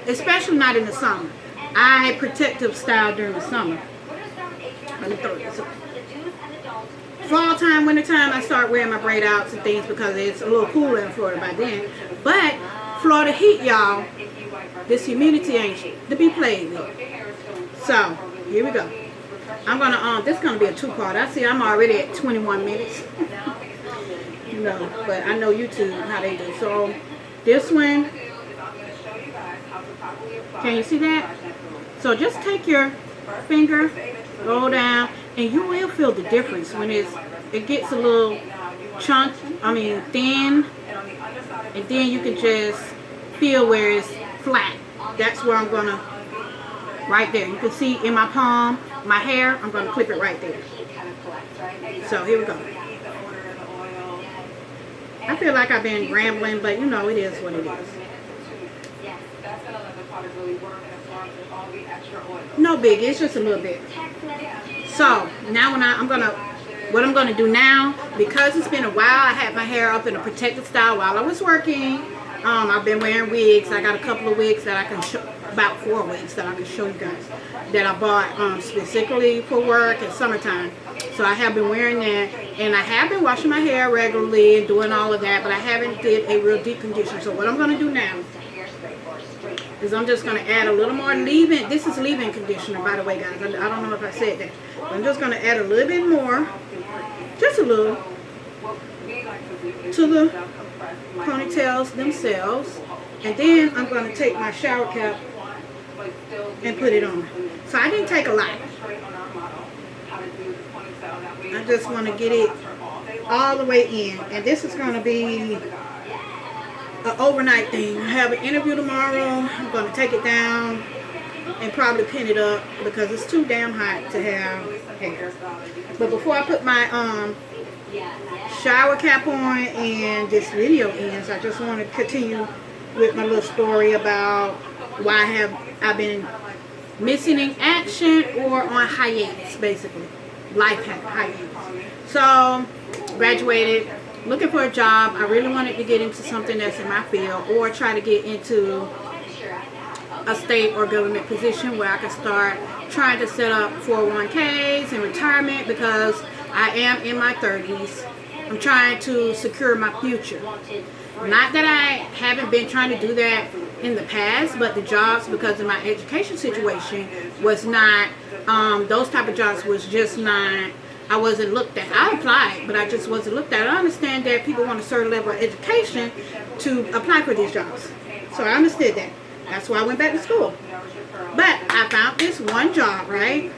especially not in the summer. I protective style during the summer. Let me throw this up. Fall time, winter time, I start wearing my braid outs and things because it's a little cooler in Florida by then. But Florida heat, y'all, this humidity ain't to be played with. So here we go. I'm gonna this is gonna be a two-part. I see I'm already at 21 minutes. No, but I know YouTube how they do. So this one, can you see that? So just take your finger, roll down, and you will feel the difference when it gets a little thin, and then you can just feel where it's flat. That's where I'm gonna, right there. You can see in my palm, my hair, I'm gonna clip it right there. So here we go. I feel like I've been rambling, but you know, it is what it is. No big, it's just a little bit. So now what I'm gonna do now, because it's been a while, I had my hair up in a protective style while I was working. I've been wearing wigs. I got a couple of wigs that I can show, about 4 wigs that I can show you guys that I bought specifically for work in summertime. So I have been wearing that, and I have been washing my hair regularly and doing all of that, but I haven't did a real deep conditioner. So what I'm gonna do now is I'm just gonna add a little more leave-in. This is leave-in conditioner, by the way, guys. I don't know if I said that. But I'm just gonna add a little bit more, just a little, to the ponytails themselves, and then I'm going to take my shower cap and put it on. So I didn't take a lot. I just want to get it all the way in, and this is going to be an overnight thing. I have an interview tomorrow. I'm going to take it down and probably pin it up because it's too damn hot to have hair. But before I put my shower cap on and this video ends, I just want to continue with my little story about why I've been missing in action or on hiatus, basically life hiatus. So graduated, looking for a job. I really wanted to get into something that's in my field, or try to get into a state or government position where I can start trying to set up 401ks and retirement, because I am in my 30s. I'm trying to secure my future. Not that I haven't been trying to do that in the past, but the jobs, because of my education situation, was not, those type of jobs was just not, I wasn't looked at. I applied, but I just wasn't looked at. I understand that people want a certain level of education to apply for these jobs. So I understood that. That's why I went back to school. But I found this one job, right?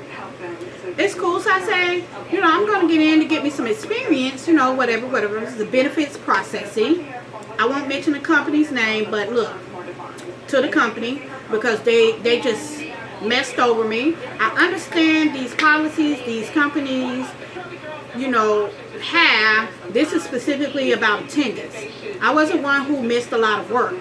It's cool, so I say, you know, I'm going to get in to get me some experience, you know, whatever. This is the benefits processing. I won't mention the company's name, but look, to the company, because they just messed over me. I understand these policies, these companies, you know, have. This is specifically about attendance. I wasn't one who missed a lot of work,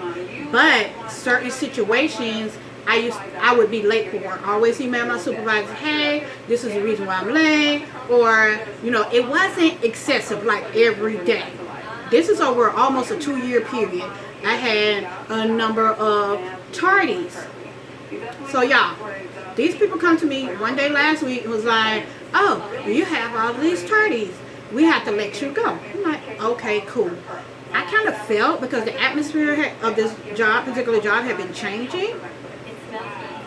but certain situations, I would be late for work. I always email my supervisor, hey, this is the reason why I'm late. Or, you know, it wasn't excessive like every day. This is over almost a 2-year period. I had a number of tardies. So y'all, these people come to me one day last week and was like, oh, you have all of these tardies. We have to let you go. I'm like, okay, cool. I kind of felt, because the atmosphere of this particular job had been changing.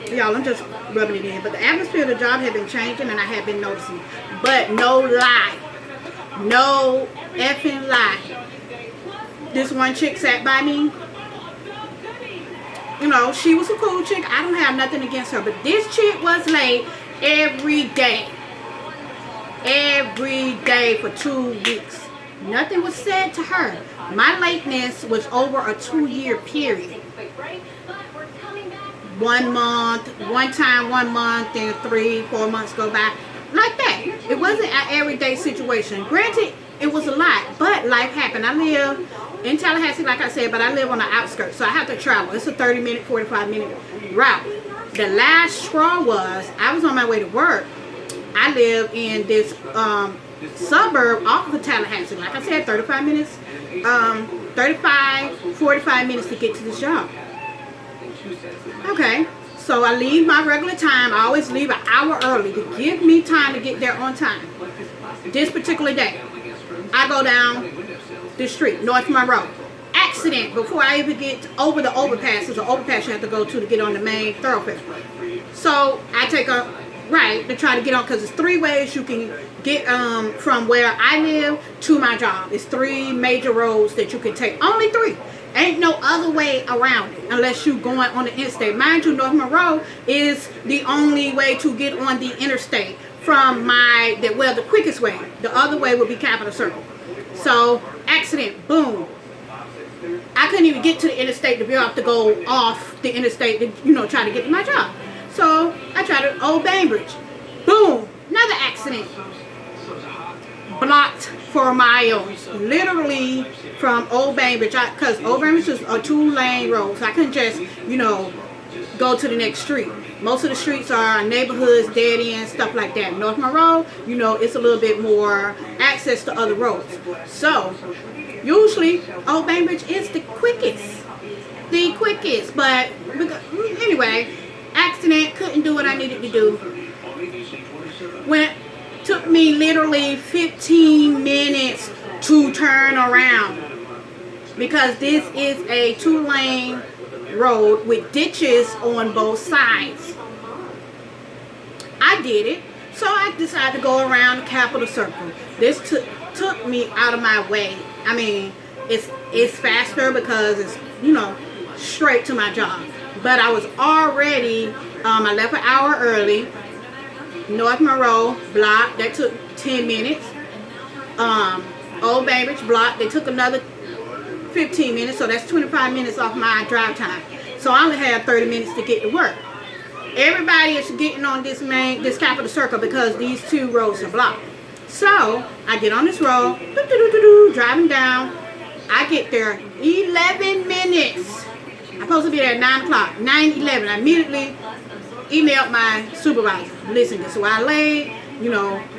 Y'all, I'm just rubbing it in, but the atmosphere of the job had been changing, and I had been noticing. But no lie, no effing lie, this one chick sat by me. You know, she was a cool chick. I don't have nothing against her, but this chick was late every day for 2 weeks. Nothing was said to her. My lateness was over a 2-year period. 1 month, one month, then 3-4 months go by. Like that. It wasn't an everyday situation. Granted, it was a lot, but life happened. I live in Tallahassee, like I said, but I live on the outskirts, so I have to travel. It's a 30-minute, 45-minute route. The last straw was, I was on my way to work. I live in this suburb off of Tallahassee. Like I said, 45 minutes to get to this job. Okay, so I leave my regular time. I always leave an hour early to give me time to get there on time. This particular day, I go down the street, North Monroe. Accident before I even get over the overpass. There's an overpass you have to go to get on the main thoroughfare. So I take a right to try to get on, because there's 3 ways you can get from where I live to my job. It's 3 major roads that you can take. Only 3. Ain't no other way around it unless you going on the interstate. Mind you, North Monroe is the only way to get on the interstate from the quickest way. The other way would be Capitol Circle. So accident, boom. I couldn't even get to the interstate to be able to go off the interstate to, try to get to my job. So I tried to Old Bainbridge. Boom, another accident. Blocked for miles, literally from Old Bainbridge, because Old Bainbridge is a 2-lane road, so I couldn't just, go to the next street. Most of the streets are neighborhoods, dead ends, stuff like that. North Monroe, it's a little bit more access to other roads. So usually Old Bainbridge is the quickest. But anyway, accident, couldn't do what I needed to do. Took me literally 15 minutes to turn around, because this is a 2-lane road with ditches on both sides. I did it, so I decided to go around the Capitol Circle. This took me out of my way. I mean, it's faster because it's straight to my job. But I was already I left an hour early. North Monroe block, that took 10 minutes. Old Bainbridge block, they took another 15 minutes, so that's 25 minutes off my drive time. So I only had 30 minutes to get to work. Everybody is getting on this Capitol Circle because these 2 roads are blocked. So I get on this road, driving down. I get there 11 minutes. I'm supposed to be there at 9 o'clock, 9:11. I immediately emailed my supervisor. Listen, this is why I late.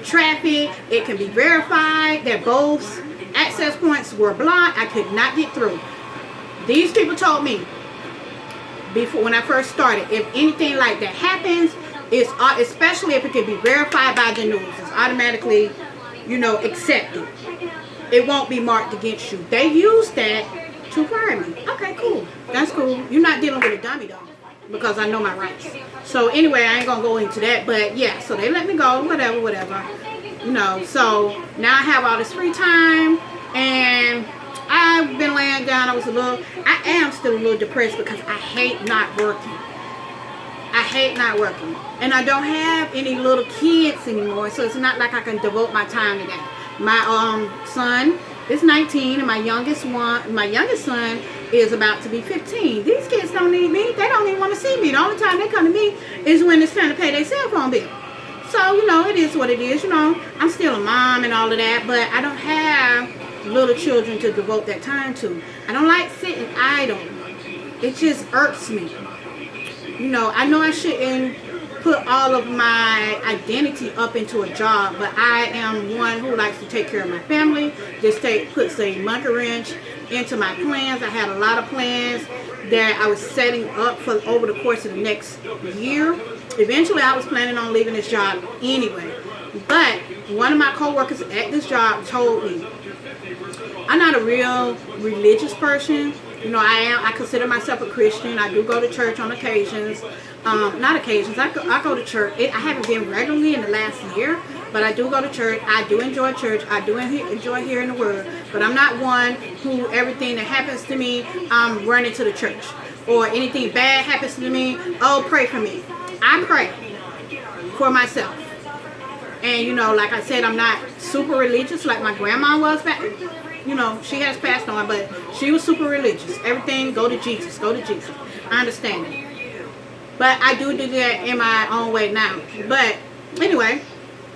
Traffic. It can be verified that both access points were blocked. I could not get through. These people told me before, when I first started, if anything like that happens, it's especially if it can be verified by the news, it's automatically, accepted. It won't be marked against you. They use that to fire me. Okay, cool. That's cool. You're not dealing with a dummy though, because I know my rights. So anyway, I ain't gonna go into that, but yeah, so they let me go, whatever. So now I have all this free time, and I've been laying down. I am still a little depressed because I hate not working. And I don't have any little kids anymore, so it's not like I can devote my time to that. My son is 19, and my youngest son is about to be 15. These kids don't need me. They don't even want to see me. The only time they come to me is when it's time to pay their cell phone bill. So, it is what it is. I'm still a mom and all of that, but I don't have little children to devote that time to. I don't like sitting idle. It just irks me. I know I shouldn't put all of my identity up into a job, but I am one who likes to take care of my family. Just puts a monkey wrench into my plans. I had a lot of plans that I was setting up for over the course of the next year. Eventually, I was planning on leaving this job anyway. But one of my co-workers at this job told me, I'm not a real religious person. I consider myself a Christian. I do go to church on occasions. Not occasions. I go to church. I haven't been regularly in the last year, but I do go to church. I do enjoy church. I do enjoy hearing the word. But I'm not one who everything that happens to me, I'm running to the church. Or anything bad happens to me, oh, pray for me. I pray for myself. And, like I said, I'm not super religious like my grandma was back. She has passed on, but she was super religious. Everything, go to Jesus, go to Jesus. I understand it. But I do that in my own way now. But anyway,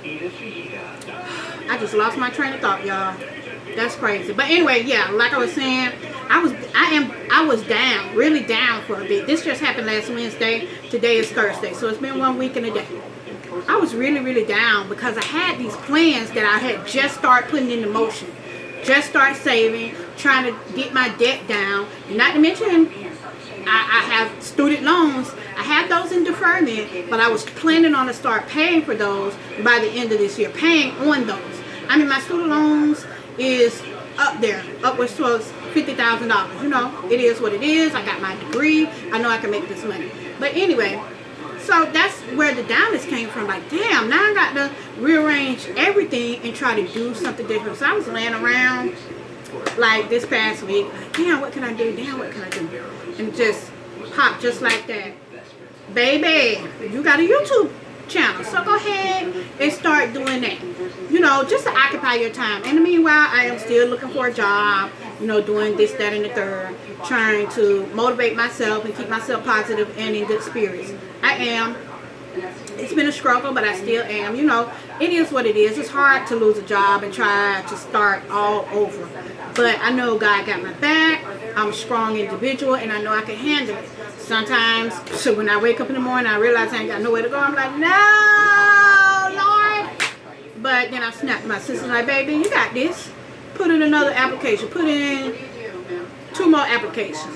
I just lost my train of thought, y'all. That's crazy. But anyway, yeah, like I was saying, I was down, really down for a bit. This just happened last Wednesday. Today is Thursday, so it's been 1 week and a day. I was really, really down because I had these plans that I had just started putting into motion. Just start saving, trying to get my debt down. Not to mention, I have student loans. I have those in deferment, but I was planning on to start paying for those by the end of this year, paying on those. I mean, my student loans is up there, upwards towards $50,000. You know, it is what it is. I got my degree. I know I can make this money. But anyway, so that's where the downers came from. Like, damn, now I got to rearrange everything and try to do something different. So I was laying around like this past week, like, damn, what can I do? Damn, what can I do? And just pop just like that. Baby, you got a YouTube channel, so go ahead and start doing that. You know, just to occupy your time. In the meanwhile, I am still looking for a job, you know, doing this, that, and the third, trying to motivate myself and keep myself positive and in good spirits. I am. It's been a struggle, but I still am. You know, it is what it is. It's hard to lose a job and try to start all over. But I know God got my back. I'm a strong individual, and I know I can handle it. Sometimes, so when I wake up in the morning, I realize I ain't got nowhere to go. I'm like, no, Lord. But then I snapped my sister, like, baby, you got this. Put in another application. Put in 2 more applications.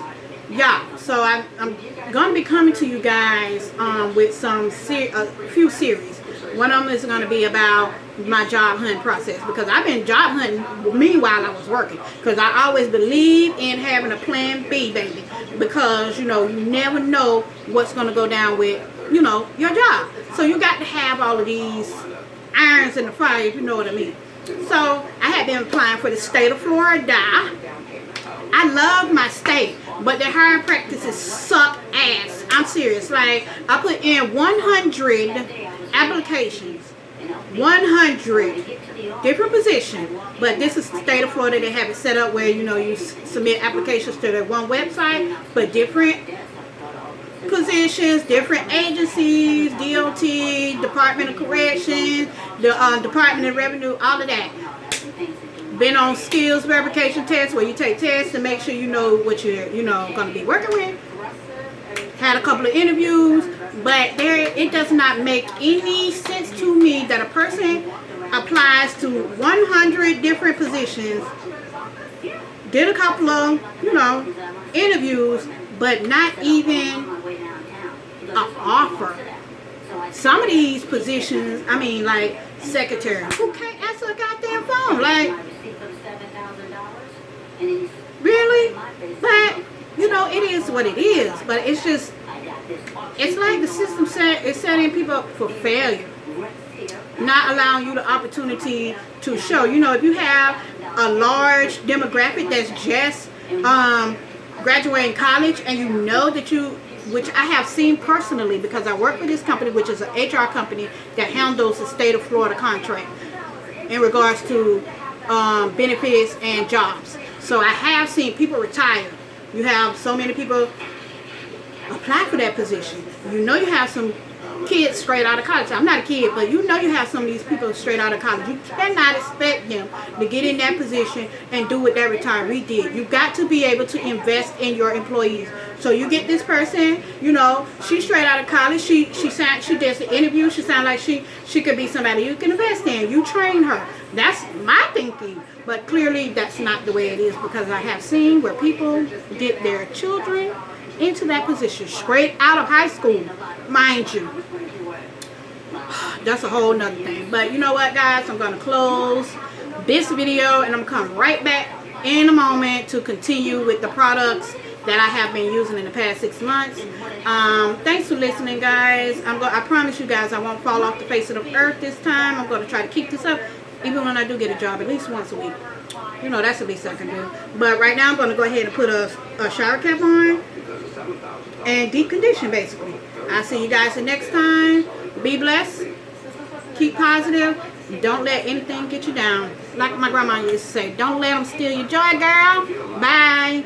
Yeah, so I'm going to be coming to you guys with some a few series. One of them is going to be about my job hunting process, because I've been job hunting meanwhile I was working, because I always believe in having a plan B, baby, because, you know, you never know what's going to go down with, you know, your job. So you got to have all of these irons in the fire, if you know what I mean. So I had been applying for the state of Florida. I love my state, but the hiring practices suck ass. I'm serious. Like, I put in 100 applications, 100 different positions, but this is the state of Florida. They have it set up where, you know, you submit applications to their one website, but different positions, different agencies, DOT, Department of Corrections, the Department of Revenue, all of that. Been on skills verification tests where you take tests to make sure you know what you're, you know, going to be working with. Had a couple of interviews, but it does not make any sense to me that a person applies to 100 different positions, did a couple of, you know, interviews, but not even an offer. Some of these positions, I mean, like secretary, who can't answer a goddamn phone? Like, really? But, you know, it is what it is. But it's just, it's like the system is setting people up for failure, not allowing you the opportunity to show. You know, if you have a large demographic that's just graduating college, and you know that you, which I have seen personally because I work for this company, which is an HR company that handles the state of Florida contract in regards to benefits and jobs. So I have seen people retire. You have so many people apply for that position. You know, you have some kids straight out of college. I'm not a kid, but you know you have some of these people straight out of college. You cannot expect them to get in that position and do what that retiree did. You got to be able to invest in your employees. So you get this person, you know, she's straight out of college. She does the interview. She sounds like she could be somebody you can invest in. You train her. That's my thinking. But clearly that's not the way it is, because I have seen where people get their children into that position straight out of high school, mind you. That's a whole nother thing. But you know what, guys, I'm going to close this video, and I'm coming right back in a moment to continue with the products that I have been using in the past 6 months. Thanks for listening, guys. I promise you guys I won't fall off the face of the earth this time. I'm going to try to keep this up, even when I do get a job, at least once a week. You know, that's the least I can do. But right now I'm going to go ahead and put a shower cap on and deep condition, basically. I'll see you guys the next time. Be blessed. Keep positive. Don't let anything get you down. Like my grandma used to say, don't let them steal your joy, girl. Bye.